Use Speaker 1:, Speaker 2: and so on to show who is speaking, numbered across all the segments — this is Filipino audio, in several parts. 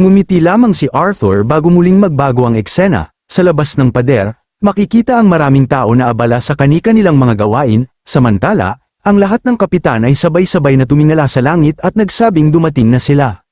Speaker 1: Ngumiti lamang si Arthur bago muling magbago ang eksena. Sa labas ng pader, makikita ang maraming tao na abala sa kani-kanilang mga gawain, samantala, ang lahat ng kapitan ay sabay-sabay na tumingala sa langit at nagsabing dumating na sila.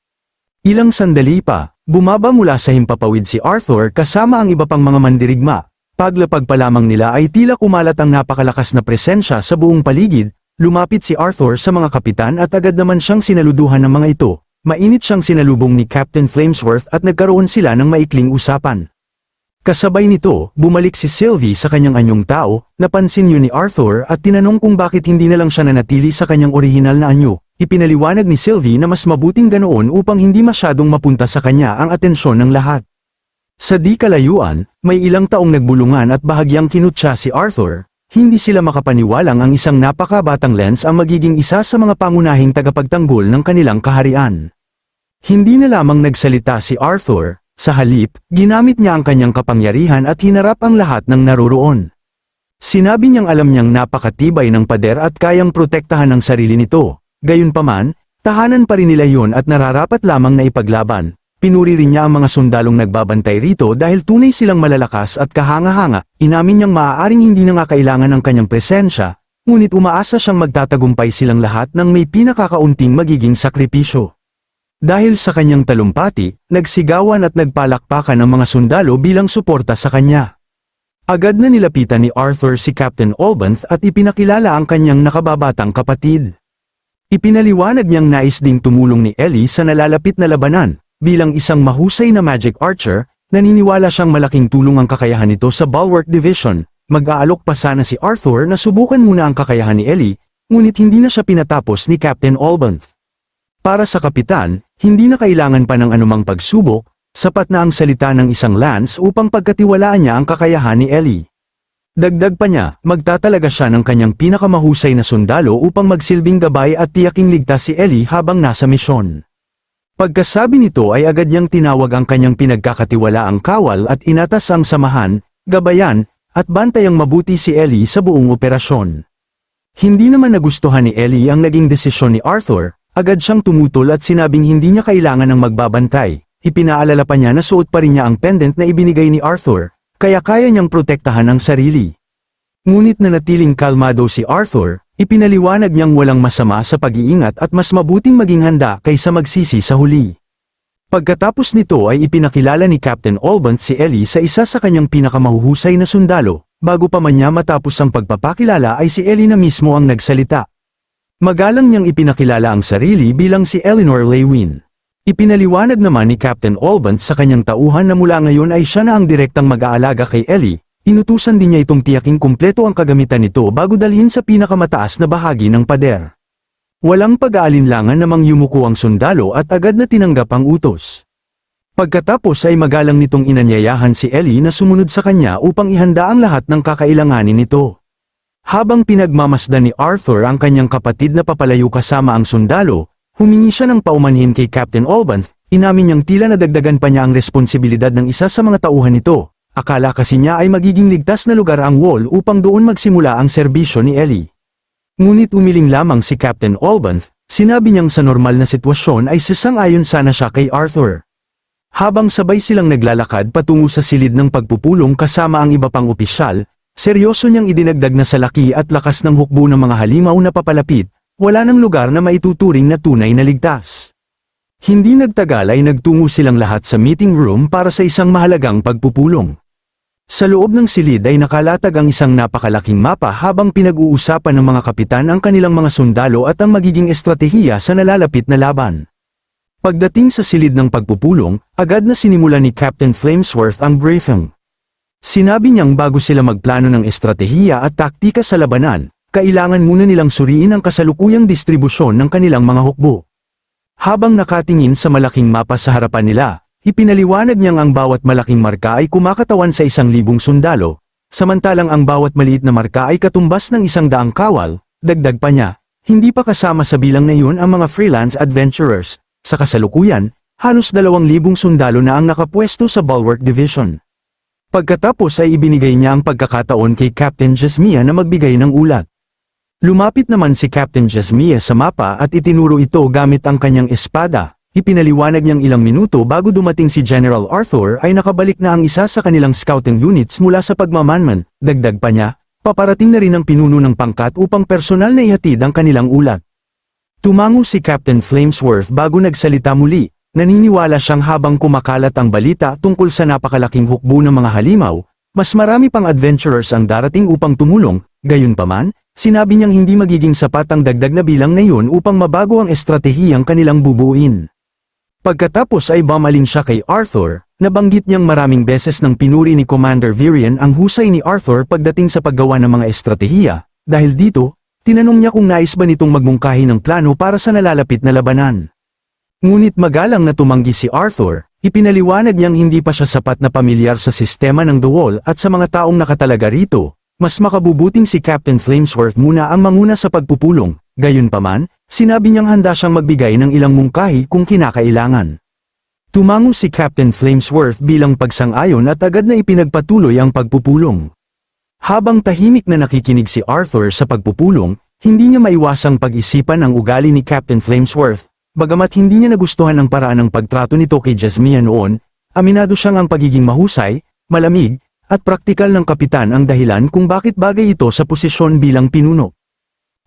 Speaker 1: Ilang sandali pa, bumaba mula sa himpapawid si Arthur kasama ang iba pang mga mandirigma. Paglapag pa lamang nila ay tila kumalat ang napakalakas na presensya sa buong paligid. Lumapit si Arthur sa mga kapitan at agad naman siyang sinaluduhan ng mga ito. Mainit siyang sinalubong ni Captain Flamesworth at nagkaroon sila ng maikling usapan. Kasabay nito, bumalik si Sylvie sa kanyang anyong tao, napansin yun ni Arthur at tinanong kung bakit hindi na lang siya nanatili sa kanyang orihinal na anyo. Ipinaliwanag ni Sylvie na mas mabuting ganoon upang hindi masyadong mapunta sa kanya ang atensyon ng lahat. Sa di kalayuan, may ilang taong nagbulungan at bahagyang kinutya si Arthur. Hindi sila makapaniwalang ang isang napakabatang Lance ang magiging isa sa mga pangunahing tagapagtanggol ng kanilang kaharian. Hindi na lamang nagsalita si Arthur, sa halip, ginamit niya ang kanyang kapangyarihan at hinarap ang lahat ng naroroon. Sinabi niyang alam niyang napakatibay ng pader at kayang protektahan ang sarili nito, gayunpaman, tahanan pa rin nila yun at nararapat lamang na ipaglaban. Pinuri rin niya ang mga sundalong nagbabantay rito dahil tunay silang malalakas at kahanga-hanga. Inamin niyang maaaring hindi na nga kailangan ng kanyang presensya, ngunit umaasa siyang magtatagumpay silang lahat ng may pinakakaunting magiging sakripisyo. Dahil sa kanyang talumpati, nagsigawan at nagpalakpakan ang mga sundalo bilang suporta sa kanya. Agad na nilapitan ni Arthur si Captain Olbanth at ipinakilala ang kanyang nakababatang kapatid. Ipinaliwanag niyang nais ding tumulong ni Ellie sa nalalapit na labanan. Bilang isang mahusay na magic archer, naniniwala siyang malaking tulong ang kakayahan nito sa Bulwark Division. Mag-aalok pa sana si Arthur na subukan muna ang kakayahan ni Ellie, ngunit hindi na siya pinatapos ni Captain Olbanth. Para sa kapitan, hindi na kailangan pa ng anumang pagsubok, sapat na ang salita ng isang lance upang pagkatiwalaan niya ang kakayahan ni Ellie. Dagdag pa niya, magtatalaga siya ng kanyang pinakamahusay na sundalo upang magsilbing gabay at tiyaking ligtas si Ellie habang nasa misyon. Pagkasabi nito ay agad niyang tinawag ang kanyang pinagkakatiwalaang kawal at inatas ang samahan, gabayan, at bantayang mabuti si Ellie sa buong operasyon. Hindi naman nagustuhan ni Ellie ang naging desisyon ni Arthur, agad siyang tumutol at sinabing hindi niya kailangan ng magbabantay. Ipinaalala pa niya na suot pa rin niya ang pendant na ibinigay ni Arthur, kaya kaya niyang protektahan ang sarili. Ngunit nanatiling kalmado si Arthur, ipinaliwanag niyang walang masama sa pag-iingat at mas mabuting maging handa kaysa magsisi sa huli. Pagkatapos nito ay ipinakilala ni Captain Olbanth si Ellie sa isa sa kanyang pinakamahuhusay na sundalo. Bago pa man niya matapos ang pagpapakilala ay si Ellie na mismo ang nagsalita. Magalang niyang ipinakilala ang sarili bilang si Eleanor Lewin. Ipinaliwanag naman ni Captain Olbanth sa kanyang tauhan na mula ngayon ay siya na ang direktang mag-aalaga kay Ellie. Inutusan din niya itong tiyaking kumpleto ang kagamitan nito bago dalhin sa pinakamataas na bahagi ng pader. Walang pag-aalinlangan namang yumuko ang sundalo at agad na tinanggap ang utos. Pagkatapos ay magalang nitong inanyayahan si Ellie na sumunod sa kanya upang ihanda ang lahat ng kakailanganin nito. Habang pinagmamasdan ni Arthur ang kanyang kapatid na papalayo kasama ang sundalo, humingi siya ng paumanhin kay Captain Olbanth. Inamin niyang tila nadagdagan pa niya ang responsibilidad ng isa sa mga tauhan nito. Akala kasi niya ay magiging ligtas na lugar ang wall upang doon magsimula ang serbisyo ni Ellie. Ngunit umiling lamang si Captain Olbanth, sinabi niyang sa normal na sitwasyon ay sasang-ayon sana siya kay Arthur. Habang sabay silang naglalakad patungo sa silid ng pagpupulong kasama ang iba pang opisyal, seryoso niyang idinagdag na sa laki at lakas ng hukbo ng mga halimaw na papalapit, wala ng lugar na maituturing na tunay na ligtas. Hindi nagtagal ay nagtungo silang lahat sa meeting room para sa isang mahalagang pagpupulong. Sa loob ng silid ay nakalatag ang isang napakalaking mapa habang pinag-uusapan ng mga kapitan ang kanilang mga sundalo at ang magiging estratehiya sa nalalapit na laban. Pagdating sa silid ng pagpupulong, agad na sinimula ni Captain Flamesworth ang briefing. Sinabi niyang bago sila magplano ng estratehiya at taktika sa labanan, kailangan muna nilang suriin ang kasalukuyang distribusyon ng kanilang mga hukbo. Habang nakatingin sa malaking mapa sa harapan nila, ipinaliwanag niyang ang bawat malaking marka ay kumakatawan sa 1,000 sundalo, samantalang ang bawat maliit na marka ay katumbas ng 100 kawal. Dagdag pa niya, hindi pa kasama sa bilang na iyon ang mga freelance adventurers. Sa kasalukuyan, halos 2,000 sundalo na ang nakapwesto sa Bulwark Division. Pagkatapos ay ibinigay niya ang pagkakataon kay Captain Jasmia na magbigay ng ulat. Lumapit naman si Captain Jasmia sa mapa at itinuro ito gamit ang kanyang espada. ipinaliwanag niyang ilang minuto bago dumating si General Arthur ay nakabalik na ang isa sa kanilang scouting units mula sa pagmamanman. Dagdag pa niya, paparating na rin ang pinuno ng pangkat upang personal na ihatid ang kanilang ulat. Tumango si Captain Flamesworth bago nagsalita muli. Naniniwala siyang habang kumakalat ang balita tungkol sa napakalaking hukbo ng mga halimaw, mas marami pang adventurers ang darating upang tumulong. Gayunpaman, sinabi niyang hindi magiging sapat ang dagdag na bilang na iyon upang mabago ang estratehiyang kanilang bubuin. Pagkatapos ay bumaling siya kay Arthur, nabanggit niyang maraming beses ng pinuri ni Commander Virian ang husay ni Arthur pagdating sa paggawa ng mga estratehiya. Dahil dito, tinanong niya kung nais ba nitong magmungkahi ng plano para sa nalalapit na labanan. Ngunit magalang na tumanggi si Arthur, ipinaliwanag niyang hindi pa siya sapat na pamilyar sa sistema ng The Wall at sa mga taong nakatalaga rito. Mas makabubuting si Captain Flamesworth muna ang manguna sa pagpupulong. Gayunpaman, sinabi niyang handa siyang magbigay ng ilang mungkahi kung kinakailangan. Tumango si Captain Flamesworth bilang pagsang-ayon at agad na ipinagpatuloy ang pagpupulong. Habang tahimik na nakikinig si Arthur sa pagpupulong, hindi niya maiwasang pag-isipan ang ugali ni Captain Flamesworth. Bagamat hindi niya nagustuhan ang paraan ng pagtrato nito kay Jasmia noon, aminado siyang ang pagiging mahusay, malamig, at praktikal ng kapitan ang dahilan kung bakit bagay ito sa posisyon bilang pinuno.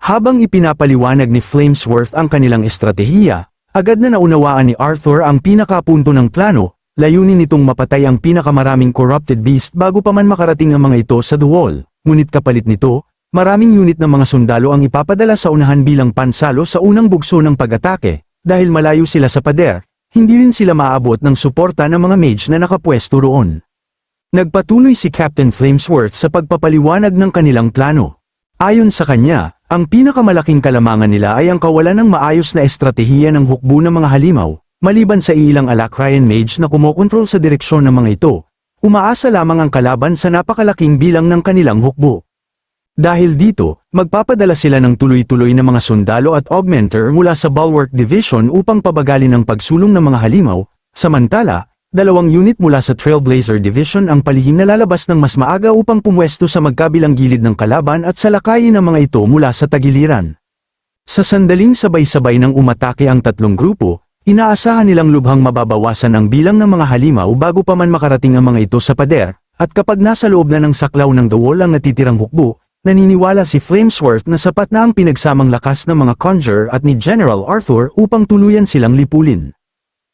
Speaker 1: Habang ipinapaliwanag ni Flamesworth ang kanilang estratehiya, agad na naunawaan ni Arthur ang pinakapunto ng plano, layunin nitong mapatay ang pinakamaraming corrupted beast bago pa man makarating ang mga ito sa The Wall. Ngunit kapalit nito, maraming unit ng mga sundalo ang ipapadala sa unahan bilang pansalo sa unang bugso ng pag-atake. Dahil malayo sila sa pader, hindi rin sila maaabot ng suporta ng mga mage na nakapwesto roon. Nagpatuloy si Captain Flamesworth sa pagpapaliwanag ng kanilang plano. Ayon sa kanya, ang pinakamalaking kalamangan nila ay ang kawalan ng maayos na estratehiya ng hukbo ng mga halimaw, maliban sa ilang Alacrian mage na kumokontrol sa direksyon ng mga ito. Umaasa lamang ang kalaban sa napakalaking bilang ng kanilang hukbo. Dahil dito, magpapadala sila ng tuloy-tuloy na mga sundalo at augmenter mula sa Bulwark Division upang pabagalin ang pagsulong ng mga halimaw, samantala, 2 unit mula sa Trailblazer Division ang palihim na lalabas ng mas maaga upang pumwesto sa magkabilang gilid ng kalaban at salakayin ang mga ito mula sa tagiliran. Sa sandaling sabay-sabay ng umatake ang tatlong grupo, inaasahan nilang lubhang mababawasan ang bilang ng mga halimaw bago pa man makarating ang mga ito sa pader, at kapag nasa loob na ng saklaw ng The Wall ang natitirang hukbo, naniniwala si Flamesworth na sapat na ang pinagsamang lakas ng mga Conjurer at ni General Arthur upang tuluyan silang lipulin.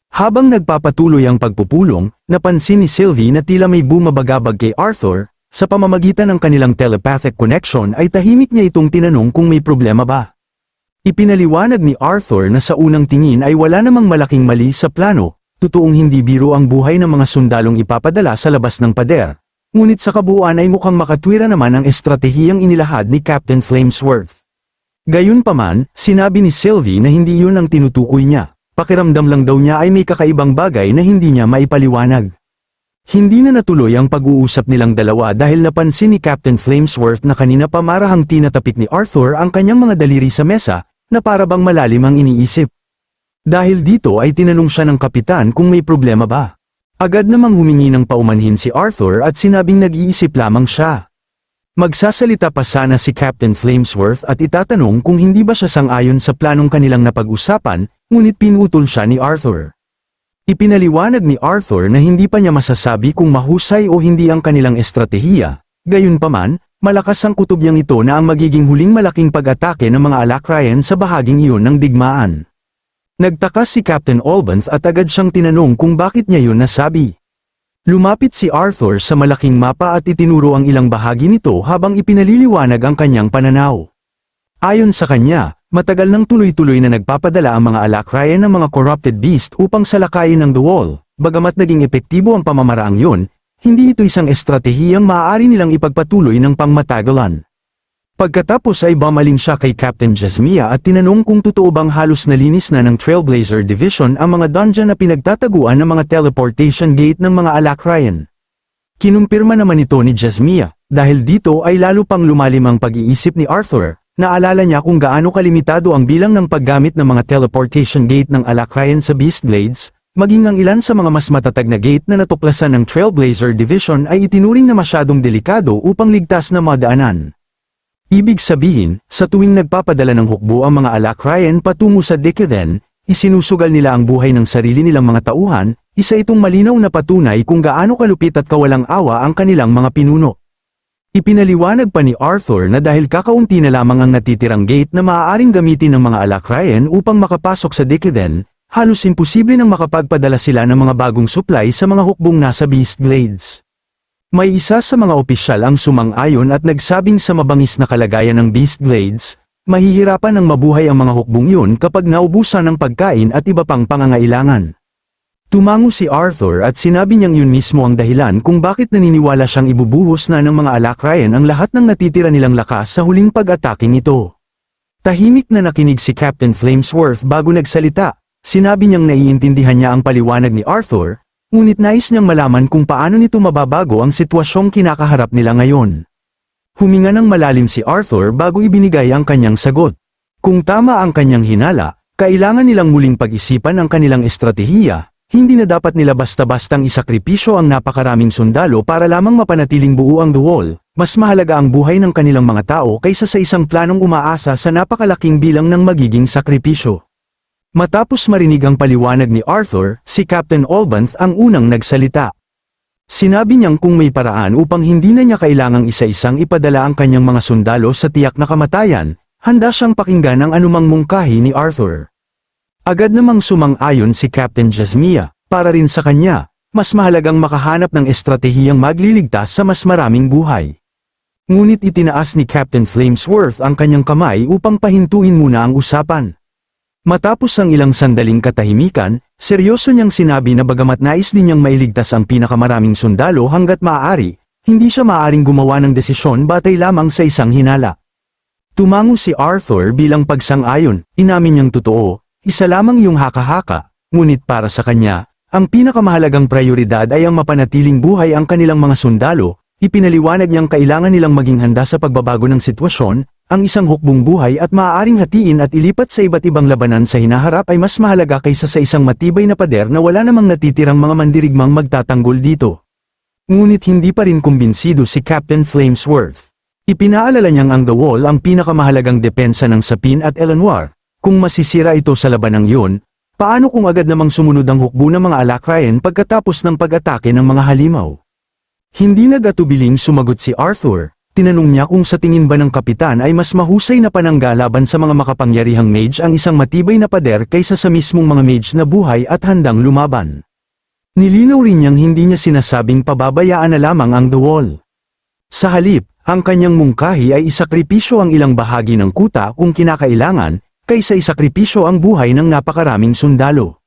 Speaker 1: Habang nagpapatuloy ang pagpupulong, napansin ni Sylvie na tila may bumabagabag kay Arthur. Sa pamamagitan ng kanilang telepathic connection ay tahimik niya itong tinanong kung may problema ba. Ipinaliwanag ni Arthur na sa unang tingin ay wala namang malaking mali sa plano, totoong hindi biro ang buhay ng mga sundalong ipapadala sa labas ng pader. Ngunit sa kabuuan ay mukhang makatwira naman ang estratehiyang inilahad ni Captain Flamesworth. Gayunpaman, sinabi ni Sylvie na hindi yun ang tinutukoy niya. Pakiramdam lang daw niya ay may kakaibang bagay na hindi niya maipaliwanag. Hindi na natuloy ang pag-uusap nilang dalawa dahil napansin ni Captain Flamesworth na kanina pa marahang tinatapik ni Arthur ang kanyang mga daliri sa mesa, na para bang malalim ang iniisip. Dahil dito ay tinanong siya ng kapitan kung may problema ba. Agad namang humingi ng paumanhin si Arthur at sinabing nag-iisip lamang siya. Magsasalita pa sana si Captain Flamesworth at itatanong kung hindi ba siya sang-ayon sa planong kanilang napag-usapan, ngunit pinutol siya ni Arthur. Ipinaliwanag ni Arthur na hindi pa niya masasabi kung mahusay o hindi ang kanilang estratehiya. Gayunpaman, malakas ang kutob niyang ito na ang magiging huling malaking pag-atake ng mga Alacrian sa bahaging iyon ng digmaan. Nagtaka si Captain Olbanth at agad siyang tinanong kung bakit niya yun nasabi. Lumapit si Arthur sa malaking mapa at itinuro ang ilang bahagi nito habang ipinaliliwanag ang kanyang pananaw. Ayon sa kanya, matagal nang tuloy-tuloy na nagpapadala ang mga Alacrian ng mga corrupted beast upang salakayin ang The Wall. Bagamat naging epektibo ang pamamaraang yun, hindi ito isang estratehiyang maaari nilang ipagpatuloy ng pangmatagalan. Pagkatapos ay bumaling siya kay Captain Jasmia at tinanong kung totoo bang halos nalinis na ng Trailblazer Division ang mga dungeon na pinagtataguan ng mga teleportation gate ng mga Alacrian. Kinumpirma naman ito ni Jasmia, dahil dito ay lalo pang lumalim ang pag-iisip ni Arthur. Naalala niya kung gaano kalimitado ang bilang ng paggamit ng mga teleportation gate ng Alacrian sa Beastblades, maging ang ilan sa mga mas matatag na gate na natuklasan ng Trailblazer Division ay itinuring na masyadong delikado upang ligtas na madaanan. Ibig sabihin, sa tuwing nagpapadala ng hukbo ang mga Alacrian patungo sa Decathen, isinusugal nila ang buhay ng sarili nilang mga tauhan, isa itong malinaw na patunay kung gaano kalupit at kawalang awa ang kanilang mga pinuno. Ipinaliwanag pa ni Arthur na dahil kakaunti na lamang ang natitirang gate na maaaring gamitin ng mga Alacrian upang makapasok sa Deceden, halos imposible nang makapagpadala sila ng mga bagong supply sa mga hukbong nasa Beast Glades. May isa sa mga opisyal ang sumang-ayon at nagsabing sa mabangis na kalagayan ng Beast Glades, mahihirapan ng mabuhay ang mga hukbong yun kapag naubusan ng pagkain at iba pang pangangailangan. Tumango si Arthur at sinabi niyang yun mismo ang dahilan kung bakit naniniwala siyang ibubuhos na ng mga Alacrian ang lahat ng natitira nilang lakas sa huling pag-ataking ito. Tahimik na nakinig si Captain Flamesworth bago nagsalita, sinabi niyang naiintindihan niya ang paliwanag ni Arthur, ngunit nais niyang malaman kung paano nito mababago ang sitwasyong kinakaharap nila ngayon. Huminga ng malalim si Arthur bago ibinigay ang kanyang sagot. Kung tama ang kanyang hinala, kailangan nilang muling pag-isipan ang kanilang estratehiya. Hindi na dapat nila basta-bastang isakripisyo ang napakaraming sundalo para lamang mapanatiling buo ang The Wall. Mas mahalaga ang buhay ng kanilang mga tao kaysa sa isang planong umaasa sa napakalaking bilang ng magiging sakripisyo. Matapos marinig ang paliwanag ni Arthur, si Captain Olbanth ang unang nagsalita. Sinabi niyang kung may paraan upang hindi na niya kailangang isa-isang ipadala ang kanyang mga sundalo sa tiyak na kamatayan, handa siyang pakinggan ang anumang mungkahi ni Arthur. Agad namang sumang-ayon si Captain Jasmia, para rin sa kanya, mas mahalagang makahanap ng estratehiyang magliligtas sa mas maraming buhay. Ngunit itinaas ni Captain Flamesworth ang kanyang kamay upang pahintuin muna ang usapan. Matapos ang ilang sandaling katahimikan, seryoso niyang sinabi na bagamat nais din niyang mailigtas ang pinakamaraming sundalo hanggat maaari, hindi siya maaaring gumawa ng desisyon batay lamang sa isang hinala. Tumango si Arthur bilang pagsang-ayon, inamin niyang totoo, isa lamang yung haka-haka, ngunit para sa kanya, ang pinakamahalagang prioridad ay ang mapanatiling buhay ang kanilang mga sundalo, ipinaliwanag niyang kailangan nilang maging handa sa pagbabago ng sitwasyon, ang isang hukbong buhay at maaaring hatiin at ilipat sa iba't ibang labanan sa hinaharap ay mas mahalaga kaysa sa isang matibay na pader na wala namang natitirang mga mandirigmang magtatanggol dito. Ngunit hindi pa rin kumbinsido si Captain Flamesworth. Ipinaalala niyang ang The Wall ang pinakamahalagang depensa ng Sapin at Eleanor. Kung masisira ito sa labanang yun, paano kung agad namang sumunod ang hukbo ng mga Alacrian pagkatapos ng pag-atake ng mga halimaw? Hindi nag-atubiling sumagot si Arthur, tinanong niya kung sa tingin ba ng kapitan ay mas mahusay na panangga laban sa mga makapangyarihang mage ang isang matibay na pader kaysa sa mismong mga mage na buhay at handang lumaban. Nilinaw rin niyang hindi niya sinasabing pababayaan na lamang ang The Wall. Sa halip, ang kanyang mungkahi ay isakripisyo ang ilang bahagi ng kuta kung kinakailangan, kaysa isakripisyo ang buhay ng napakaraming sundalo.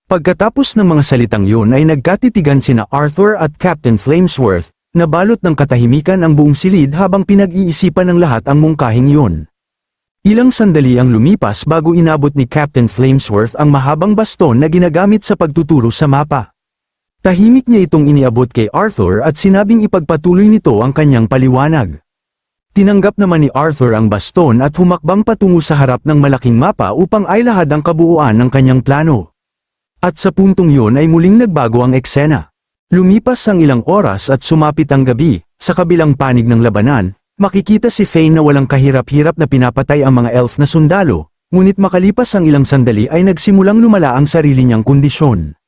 Speaker 1: Pagkatapos ng mga salitang yun ay nagkatitigan sina Arthur at Captain Flamesworth, na balot ng katahimikan ang buong silid habang pinag-iisipan ng lahat ang mungkahing yun. Ilang sandali ang lumipas bago inabot ni Captain Flamesworth ang mahabang baston na ginagamit sa pagtuturo sa mapa. Tahimik niya itong iniabot kay Arthur at sinabing ipagpatuloy nito ang kanyang paliwanag. Tinanggap naman ni Arthur ang baston at humakbang patungo sa harap ng malaking mapa upang ailahad ang kabuuan ng kanyang plano. At sa puntong yun ay muling nagbago ang eksena. Lumipas ang ilang oras at sumapit ang gabi, sa kabilang panig ng labanan, makikita si Fane na walang kahirap-hirap na pinapatay ang mga elf na sundalo, ngunit makalipas ang ilang sandali ay nagsimulang lumala ang sarili niyang kondisyon.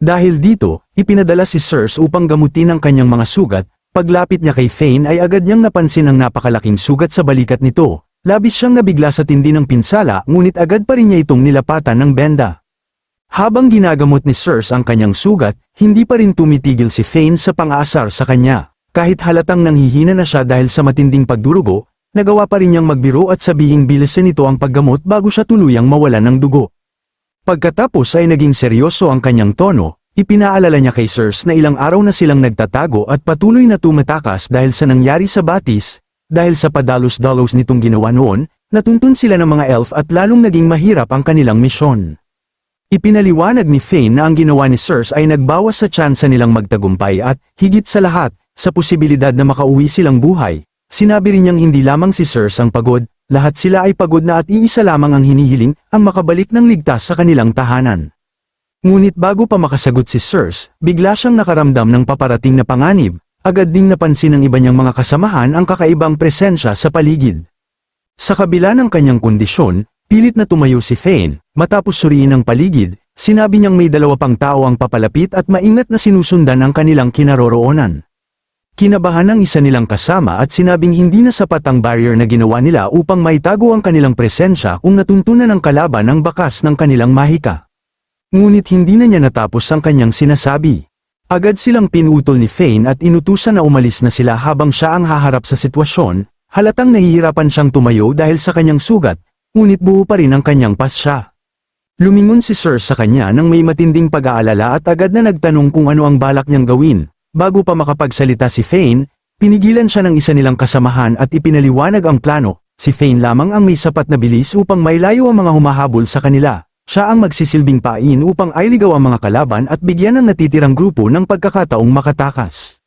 Speaker 1: Dahil dito, ipinadala si Circe upang gamutin ang kanyang mga sugat. Paglapit niya kay Fane ay agad niyang napansin ang napakalaking sugat sa balikat nito, labis siyang nabigla sa tindi ng pinsala ngunit agad pa rin niya itong nilapatan ng benda. Habang ginagamot ni Circe ang kanyang sugat, hindi pa rin tumitigil si Fane sa pang-aasar sa kanya. Kahit halatang nanghihina na siya dahil sa matinding pagdurugo, nagawa pa rin niyang magbiro at sabihing bilisan nito ang paggamot bago siya tuluyang mawalan ng dugo. Pagkatapos ay naging seryoso ang kanyang tono. Ipinaalala niya kay Circe na ilang araw na silang nagtatago at patuloy na tumatakas dahil sa nangyari sa Batis, dahil sa padalos-dalos nitong ginawa noon, natuntun sila ng mga elf at lalong naging mahirap ang kanilang misyon. Ipinaliwanag ni Fane na ang ginawa ni Circe ay nagbawas sa tsansa nilang magtagumpay at, higit sa lahat, sa posibilidad na makauwi silang buhay. Sinabi rin niyang hindi lamang si Circe ang pagod, lahat sila ay pagod na at iisa lamang ang hinihiling, ang makabalik ng ligtas sa kanilang tahanan. Ngunit bago pa makasagot si Circe, bigla siyang nakaramdam ng paparating na panganib, agad ding napansin ng iba niyang mga kasamahan ang kakaibang presensya sa paligid. Sa kabila ng kanyang kondisyon, pilit na tumayo si Fane, Matapos suriin ang paligid, sinabi niyang may 2 pang tao ang papalapit at maingat na sinusundan ang kanilang kinaroroonan. Kinabahan ang isa nilang kasama at sinabing hindi na sapat ang barrier na ginawa nila upang maitago ang kanilang presensya kung natuntunan ng kalaban ang bakas ng kanilang mahika. Ngunit hindi na niya natapos ang kanyang sinasabi. Agad silang pinutol ni Fane at inutusan na umalis na sila habang siya ang haharap sa sitwasyon, halatang nahihirapan siyang tumayo dahil sa kanyang sugat, ngunit buo pa rin ang kanyang pasya. Lumingon si Sir sa kanya nang may matinding pag-aalala at agad na nagtanong kung ano ang balak niyang gawin. Bago pa makapagsalita si Fane, pinigilan siya ng isa nilang kasamahan at ipinaliwanag ang plano. Si Fane lamang ang may sapat na bilis upang mailayo ang mga humahabol sa kanila. Siya ang magsisilbing pain upang ailigaw ang mga kalaban at bigyan ng natitirang grupo ng pagkakataong makatakas.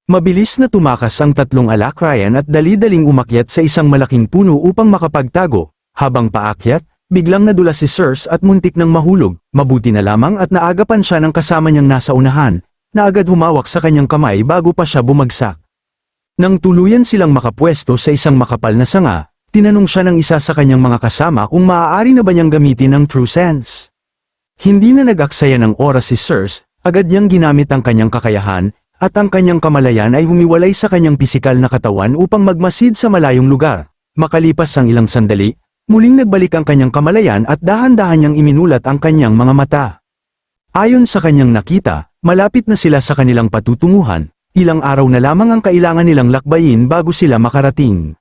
Speaker 1: Mabilis na tumakas ang 3 alakrayan at dali-daling umakyat sa isang malaking puno upang makapagtago. Habang paakyat, biglang nadulas si Sirs at muntik ng mahulog. Mabuti na lamang at naagapan siya ng kasama niyang nasa unahan, na agad humawak sa kanyang kamay bago pa siya bumagsak. Nang tuluyan silang makapwesto sa isang makapal na sanga, tinanong siya ng isa sa kanyang mga kasama kung maaari na ba niyang gamitin ang True Sense. Hindi na nag-aksaya ng oras si Sirs, agad niyang ginamit ang kanyang kakayahan, at ang kanyang kamalayan ay humiwalay sa kanyang pisikal na katawan upang magmasid sa malayong lugar. Makalipas ang ilang sandali, muling nagbalik ang kanyang kamalayan at dahan-dahan niyang iminulat ang kanyang mga mata. Ayon sa kanyang nakita, malapit na sila sa kanilang patutunguhan, ilang araw na lamang ang kailangan nilang lakbayin bago sila makarating.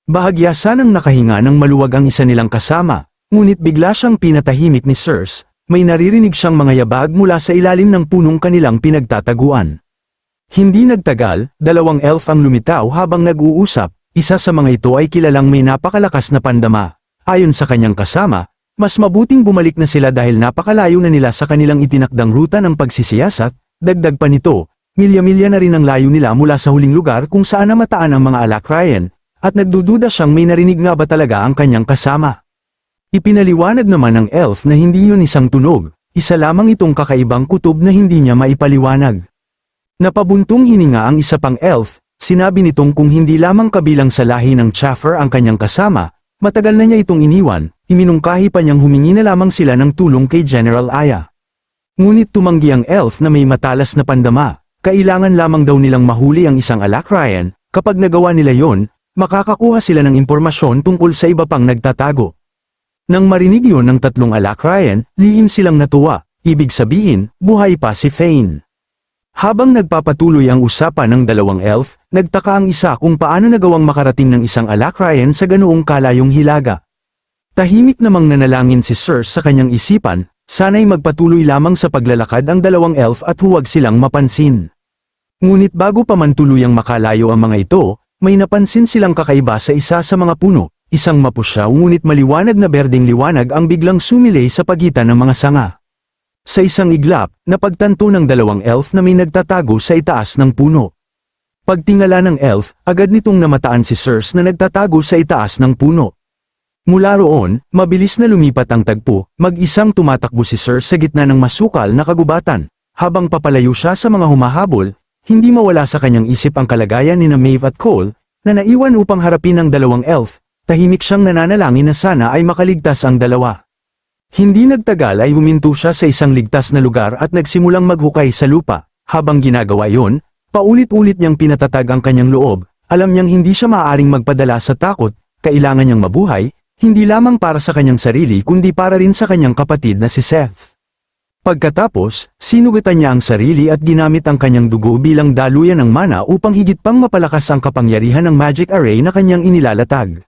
Speaker 1: Bahagya sanang nakahinga ng maluwag ang isa nilang kasama, ngunit bigla siyang pinatahimik ni Sirs, may naririnig siyang mga yabag mula sa ilalim ng punong kanilang pinagtataguan. Hindi nagtagal, 2 elf ang lumitaw habang nag-uusap. Isa sa mga ito ay kilalang may napakalakas na pandama. Ayon sa kanyang kasama, mas mabuting bumalik na sila dahil napakalayo na nila sa kanilang itinakdang ruta ng pagsisiyasat. Dagdag pa nito, milya-milya na rin ang layo nila mula sa huling lugar kung saan namataan ang mga alakrayan, at nagdududa siyang may narinig nga ba talaga ang kanyang kasama. Ipinaliwanag naman ng elf na hindi yun isang tunog, isa lamang itong kakaibang kutob na hindi niya maipaliwanag. Napabuntong hininga ang isa pang elf. Sinabi nitong kung hindi lamang kabilang sa lahi ng Chaffer ang kanyang kasama, matagal na niya itong iniwan, iminungkahi pa niyang humingi na lamang sila ng tulong kay General Aya. Ngunit tumanggi ang elf na may matalas na pandama, kailangan lamang daw nilang mahuli ang isang alakrayan, kapag nagawa nila yon, makakakuha sila ng impormasyon tungkol sa iba pang nagtatago. Nang marinig yon ng 3 alakrayan, lihim silang natuwa, ibig sabihin, buhay pa si Fane. Habang nagpapatuloy ang usapan ng 2 elf, nagtaka ang isa kung paano nagawang makarating ng isang alakrayan sa ganoong kalayong hilaga. Tahimik namang nanalangin si Sirs sa kanyang isipan, sana'y magpatuloy lamang sa paglalakad ang 2 elf at huwag silang mapansin. Ngunit bago pa man tuluyang makalayo ang mga ito, may napansin silang kakaiba sa isa sa mga puno, isang mapusyaw ngunit maliwanag na berdeng liwanag ang biglang sumilay sa pagitan ng mga sanga. Sa isang iglap, napagtanto ng 2 elf na may nagtatago sa itaas ng puno. Pagtingala ng elf, agad nitong namataan si Sirs na nagtatago sa itaas ng puno. Mula roon, mabilis na lumipat ang tagpo, mag-isang tumatakbo si Sirs sa gitna ng masukal na kagubatan. Habang papalayo siya sa mga humahabol, hindi mawala sa kanyang isip ang kalagayan ni Maeve at Cole, na naiwan upang harapin ang 2 elf. Tahimik siyang nananalangin na sana ay makaligtas ang 2. Hindi nagtagal ay huminto siya sa isang ligtas na lugar at nagsimulang maghukay sa lupa. Habang ginagawa yon, paulit-ulit niyang pinatatag ang kanyang loob. Alam niyang hindi siya maaaring magpadala sa takot, kailangan niyang mabuhay, hindi lamang para sa kanyang sarili kundi para rin sa kanyang kapatid na si Seth. Pagkatapos, sinugatan niya ang sarili at ginamit ang kanyang dugo bilang daluyan ng mana upang higit pang mapalakas ang kapangyarihan ng magic array na kanyang inilalatag.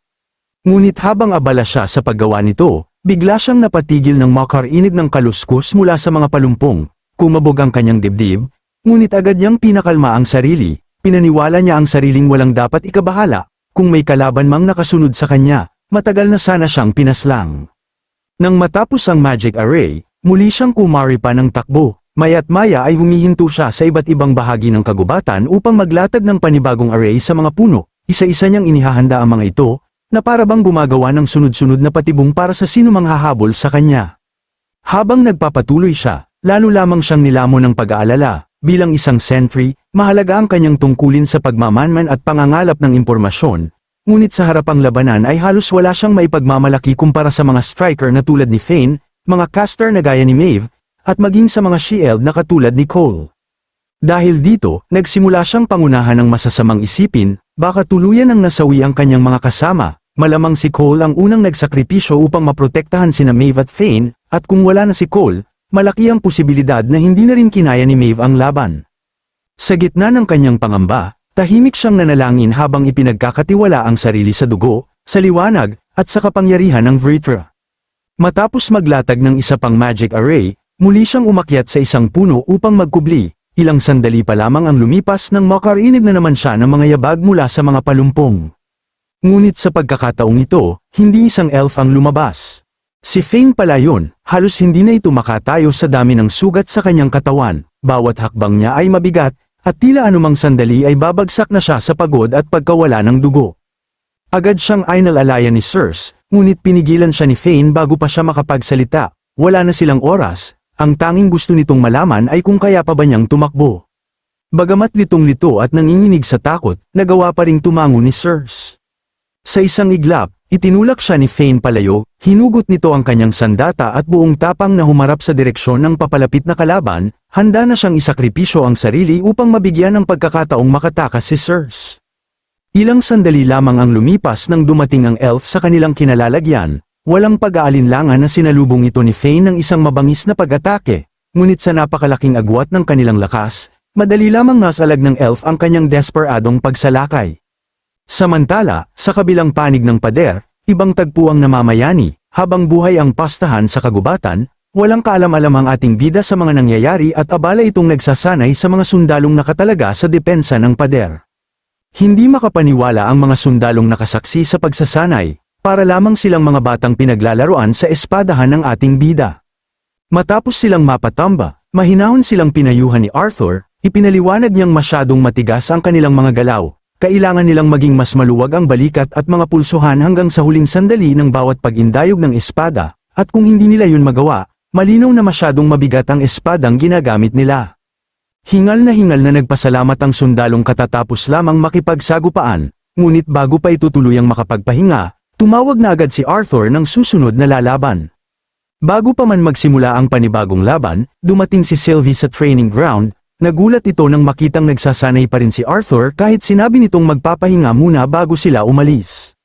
Speaker 1: Ngunit habang abala siya sa paggawa nito, bigla siyang napatigil ng makarinig ng kaluskos mula sa mga palumpong, kumabog ang kanyang dibdib, ngunit agad niyang pinakalma ang sarili, pinaniwala niya ang sariling walang dapat ikabahala, kung may kalaban mang nakasunod sa kanya, matagal na sana siyang pinaslang. Nang matapos ang magic array, muli siyang kumari pa ng takbo, maya't maya ay humihinto siya sa iba't ibang bahagi ng kagubatan upang maglatag ng panibagong array sa mga puno, isa-isa niyang inihahanda ang mga ito, na para bang gumagawa ng sunod-sunod na patibong para sa sinumang hahabol sa kanya. Habang nagpapatuloy siya, lalo lamang siyang nilamon ng pag-aalala. Bilang isang sentry, mahalaga ang kanyang tungkulin sa pagmamanman at pangangalap ng impormasyon, ngunit sa harapang labanan ay halos wala siyang maipagmamalaki kumpara sa mga striker na tulad ni Fane, mga caster na gaya ni Maeve, at maging sa mga shield na katulad ni Cole. Dahil dito, nagsimula siyang pangunahan ng masasamang isipin, baka tuluyan ang nasawi ang kanyang mga kasama. Malamang si Cole ang unang nagsakripisyo upang maprotektahan sina Maeve at Fane, at kung wala na si Cole, malaki ang posibilidad na hindi na rin kinaya ni Maeve ang laban. Sa gitna ng kanyang pangamba, tahimik siyang nanalangin habang ipinagkakatiwala ang sarili sa dugo, sa liwanag, at sa kapangyarihan ng Vritra. Matapos maglatag ng isa pang magic array, muli siyang umakyat sa isang puno upang magkubli. Ilang sandali pa lamang ang lumipas nang makarinig na naman siya ng mga yabag mula sa mga palumpong. Ngunit sa pagkakataong ito, hindi isang elf ang lumabas. Si Fane pala yun, halos hindi na ito makatayo sa dami ng sugat sa kanyang katawan, bawat hakbang niya ay mabigat, at tila anumang sandali ay babagsak na siya sa pagod at pagkawala ng dugo. Agad siyang inalalayan ni Circe, ngunit pinigilan siya ni Fane bago pa siya makapagsalita. Wala na silang oras, ang tanging gusto nitong malaman ay kung kaya pa ba niyang tumakbo. Bagamat litong-lito at nanginginig sa takot, nagawa pa ring tumango ni Circe. Sa isang iglap, itinulak siya ni Fane palayo, hinugot nito ang kanyang sandata at buong tapang na humarap sa direksyon ng papalapit na kalaban, handa na siyang isakripisyo ang sarili upang mabigyan ng pagkakataong makatakas si Circe. Ilang sandali lamang ang lumipas nang dumating ang elf sa kanilang kinalalagyan, walang pag-aalinlangan na sinalubong ito ni Fane ng isang mabangis na pag-atake, ngunit sa napakalaking agwat ng kanilang lakas, madali lamang nasalag ng elf ang kanyang desperadong pagsalakay. Samantala, sa kabilang panig ng pader, ibang tagpuang namamayani, habang buhay ang pastahan sa kagubatan, walang kaalam-alam ang ating bida sa mga nangyayari at abala itong nagsasanay sa mga sundalong nakatalaga sa depensa ng pader. Hindi makapaniwala ang mga sundalong nakasaksi sa pagsasanay, para lamang silang mga batang pinaglalaroan sa espadahan ng ating bida. Matapos silang mapatamba, mahinahon silang pinayuhan ni Arthur, ipinaliwanag niyang masyadong matigas ang kanilang mga galaw. Kailangan nilang maging mas maluwag ang balikat at mga pulsuhan hanggang sa huling sandali ng bawat pag-indayog ng espada, at kung hindi nila yun magawa, malinaw na masyadong mabigat ang espadang ginagamit nila. Hingal na nagpasalamat ang sundalong katatapos lamang makipagsagupaan, ngunit bago pa ito tuluyang makapagpahinga, tumawag na agad si Arthur ng susunod na lalaban. Bago pa man magsimula ang panibagong laban, dumating si Sylvie sa training ground. Nagulat ito nang makitang nagsasanay pa rin si Arthur kahit sinabi nitong magpapahinga muna bago sila umalis.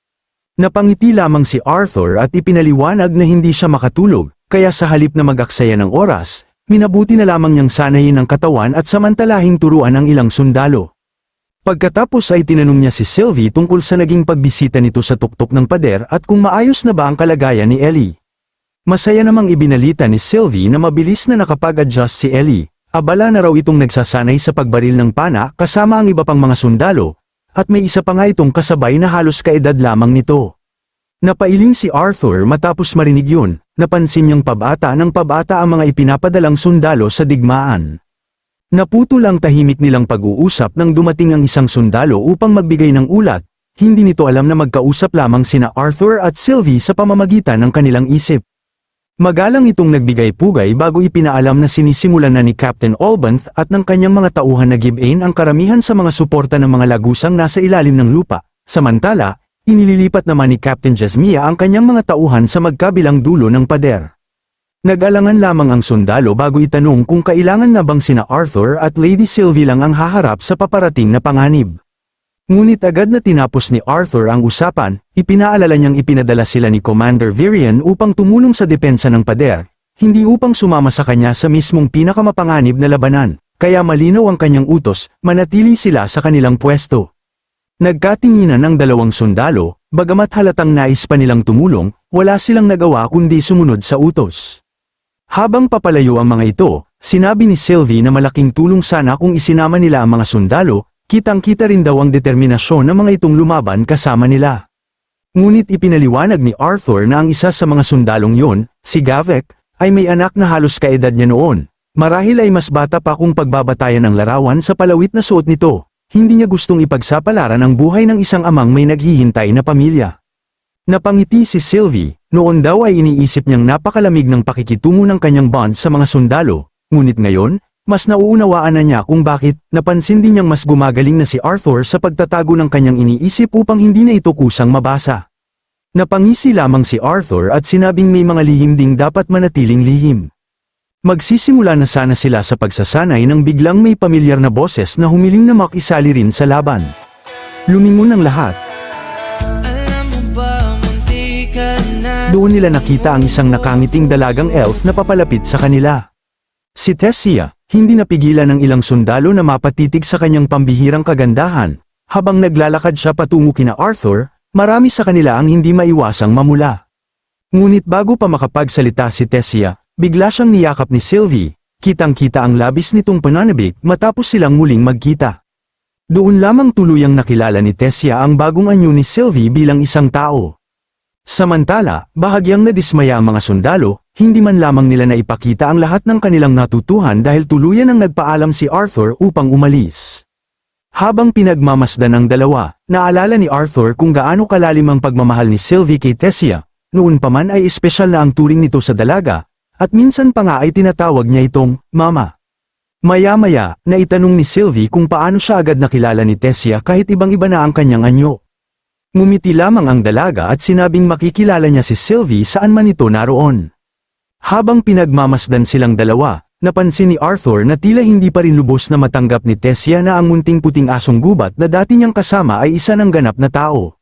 Speaker 1: Napangiti lamang si Arthur at ipinaliwanag na hindi siya makatulog, kaya sa halip na mag-aksaya ng oras, minabuti na lamang niyang sanayin ang katawan at samantalahing turuan ang ilang sundalo. Pagkatapos ay tinanong niya si Sylvie tungkol sa naging pagbisita nito sa tuktok ng pader at kung maayos na ba ang kalagayan ni Ellie. Masaya namang ibinalita ni Sylvie na mabilis na nakapag-adjust si Ellie. Abala na raw itong nagsasanay sa pagbaril ng pana kasama ang iba pang mga sundalo, at may isa pa nga itong kasabay na halos kaedad lamang nito. Napailing si Arthur matapos marinig yun, napansin niyang pabata ng pabata ang mga ipinapadalang sundalo sa digmaan. Naputol ang tahimik nilang pag-uusap nang dumating ang isang sundalo upang magbigay ng ulat, hindi nito alam na magkausap lamang sina Arthur at Sylvie sa pamamagitan ng kanilang isip. Magalang itong nagbigay pugay bago ipinaalam na sinisimulan na ni Captain Olbanth at ng kanyang mga tauhan na Gibeon ang karamihan sa mga suporta ng mga lagusang nasa ilalim ng lupa. Samantala, inililipat naman ni Captain Jasmia ang kanyang mga tauhan sa magkabilang dulo ng pader. Nag-alangan lamang ang sundalo bago itanong kung kailangan na bang sina Arthur at Lady Sylvie lang ang haharap sa paparating na panganib. Ngunit agad na tinapos ni Arthur ang usapan, ipinaalala niyang ipinadala sila ni Commander Virian upang tumulong sa depensa ng pader, hindi upang sumama sa kanya sa mismong pinakamapanganib na labanan, kaya malinaw ang kanyang utos, manatili sila sa kanilang pwesto. Nagkatinginan ang dalawang sundalo, bagamat halatang nais pa nilang tumulong, wala silang nagawa kundi sumunod sa utos. Habang papalayo ang mga ito, sinabi ni Sylvie na malaking tulong sana kung isinama nila ang mga sundalo, kitang-kita rin daw ang determinasyon ng mga itong lumaban kasama nila. Ngunit ipinaliwanag ni Arthur na ang isa sa mga sundalong yun, si Gavek, ay may anak na halos kaedad niya noon. Marahil ay mas bata pa kung pagbabatayan ng larawan sa palawit na suot nito. Hindi niya gustong ipagsapalaran ang buhay ng isang amang may naghihintay na pamilya. Napangiti si Sylvie, noon daw ay iniisip niyang napakalamig ng pakikitungo ng kanyang bond sa mga sundalo, ngunit ngayon, Mas nauunawaan na niya kung bakit, napansin din niyang mas gumagaling na si Arthur sa pagtatago ng kanyang iniisip upang hindi na ito kusang mabasa. Napangisi lamang si Arthur at sinabing may mga lihim ding dapat manatiling lihim. Magsisimula na sana sila sa pagsasanay nang biglang may pamilyar na boses na humiling na makisali rin sa laban. Lumingon ang lahat. Doon nila nakita ang isang nakangiting dalagang elf na papalapit sa kanila. Si Tessia, hindi napigilan ng ilang sundalo na mapatitig sa kanyang pambihirang kagandahan. Habang naglalakad siya patungo kina Arthur, marami sa kanila ang hindi maiwasang mamula. Ngunit bago pa makapagsalita si Tessia, bigla siyang niyakap ni Sylvie, kitang-kita ang labis nitong pananabik matapos silang muling magkita. Doon lamang tuluyang nakilala ni Tessia ang bagong anyo ni Sylvie bilang isang tao. Samantala, bahagyang nadismaya ang mga sundalo, hindi man lamang nila naipakita ang lahat ng kanilang natutuhan dahil tuluyan ang nagpaalam si Arthur upang umalis. Habang pinagmamasdan ang dalawa, naalala ni Arthur kung gaano kalalim ang pagmamahal ni Sylvie kay Tessia, noon pa man ay espesyal na ang turing nito sa dalaga, at minsan pa nga ay tinatawag niya itong Mama. Maya-maya, naitanong ni Sylvie kung paano siya agad nakilala ni Tessia kahit ibang-iba na ang kanyang anyo. Ngumiti lamang ang dalaga at sinabing makikilala niya si Sylvie saan man ito naroon. Habang pinagmamasdan silang dalawa, napansin ni Arthur na tila hindi pa rin lubos na matanggap ni Tessia na ang munting puting asong gubat na dati niyang kasama ay isa ng ganap na tao.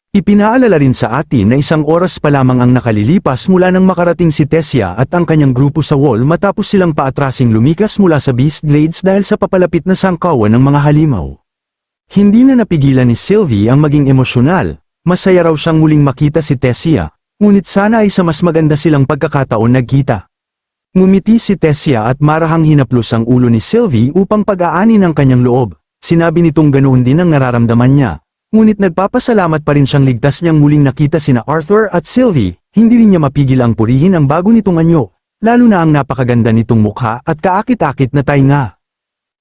Speaker 1: Ipinaalala rin sa atin na isang oras pa lamang ang nakalilipas mula nang makarating si Tessia at ang kanyang grupo sa wall matapos silang paatrasing lumikas mula sa Beast Glades dahil sa papalapit na sangkawan ng mga halimaw. Hindi na napigilan ni Sylvie ang maging emosyonal, masaya raw siyang muling makita si Tessia, ngunit sana ay sa mas maganda silang pagkakataon nagkita. Ngumiti si Tessia at marahang hinaplos ang ulo ni Sylvie upang pag-aani ng kanyang loob, sinabi nitong ganoon din ang nararamdaman niya. Ngunit nagpapasalamat pa rin siyang ligtas niyang muling nakita sina Arthur at Sylvie, hindi rin niya mapigil ang purihin ang bago nitong anyo, lalo na ang napakaganda nitong mukha at kaakit-akit na tainga.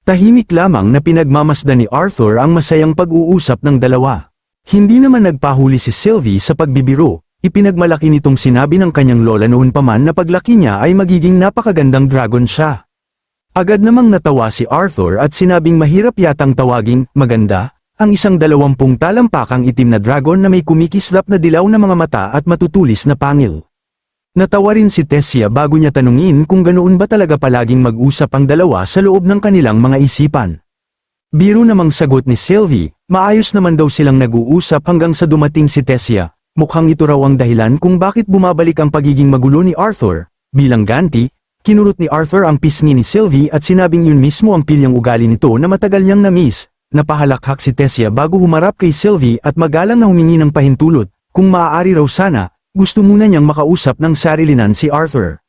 Speaker 1: Tahimik lamang na pinagmamasdan ni Arthur ang masayang pag-uusap ng dalawa. Hindi naman nagpahuli si Sylvie sa pagbibiro, ipinagmalaki nitong sinabi ng kanyang lola noon pa man na paglaki niya ay magiging napakagandang dragon siya. Agad namang natawa si Arthur at sinabing mahirap yatang tawaging maganda ang isang 20 talampakang itim na dragon na may kumikislap na dilaw na mga mata at matutulis na pangil. Natawa rin si Tessia bago niya tanungin kung ganoon ba talaga palaging mag-usap ang dalawa sa loob ng kanilang mga isipan. Biro namang sagot ni Sylvie, maayos naman daw silang nag-uusap hanggang sa dumating si Tessia, mukhang ito raw ang dahilan kung bakit bumabalik ang pagiging magulo ni Arthur. Bilang ganti, kinurot ni Arthur ang pisngi ni Sylvie at sinabing yun mismo ang pilyang ugali nito na matagal niyang na-miss. Napahalakhak si Tessia bago humarap kay Sylvie at magalang na humingi ng pahintulot, kung maaari raw sana, gusto muna niyang makausap ng sarilinan si Arthur.